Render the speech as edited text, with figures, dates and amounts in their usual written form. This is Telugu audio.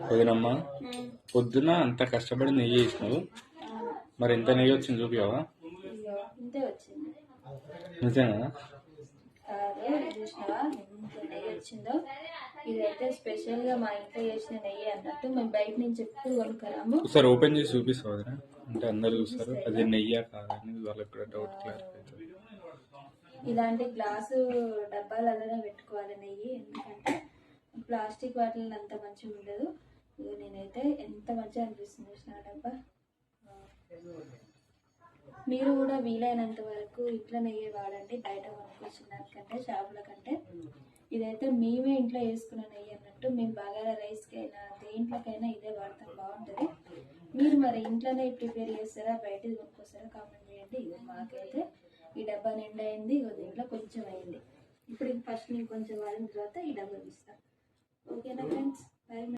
వదినమ్మా పొద్దున అంత కష్టపడి నెయ్యి వేసినావు, మరి ఎంత నెయ్యి వచ్చింది చూపియావా? ఇంతే వచ్చింది. నిజంగా చూసినావా ఎంత నెయ్యి వచ్చిందో? ఇదైతే స్పెషల్ గా మా ఇంట్లో చేసిన నెయ్యి అన్నట్టు. మేము బయట నుంచి ఎప్పుడు కొనుక్కరాము. ఒకసారి ఓపెన్ చేసి చూపిస్తావు వదిన, అంటే అందరు చూస్తారు అది నెయ్యా కాదని వాళ్ళకి కూడా డౌట్ క్లారిఫై అవుతుంది. ఇలాంటి గ్లాసు డబ్బాలలోనే పెట్టుకోవాలి నెయ్యి, ఎందుకంటే ప్లాస్టిక్ వాటిల్లో అంత మంచిగా ఉండదు. నేనైతే ఎంత మంచిగా అనిపిస్తుంది చూసిన డబ్బా. మీరు కూడా వీలైనంత వరకు ఇంట్లో నెయ్యి వాడండి, బయట కొనుక్కొచ్చిన దానికంటే షాపుల కంటే. ఇదైతే మేమే ఇంట్లో వేసుకున్న నెయ్యి అన్నట్టు. మేము బగారా రైస్కైనా దేంట్లోకైనా ఇదే వాడతాం, బాగుంటుంది. మీరు మరి ఇంట్లోనే ప్రిపేర్ చేస్తారా బయట కొనుక్కొస్తారా? కామెంట్ చేయండి. ఇది మాకైతే ఈ డబ్బా నిండా అయింది, దీంట్లో కొంచెం అయింది. ఇప్పుడు ఫస్ట్ నేను కొంచెం వాడిన తర్వాత ఈ డబ్బా తీస్తాను. ఓకేనా ఫ్రెండ్స్? బాయ్.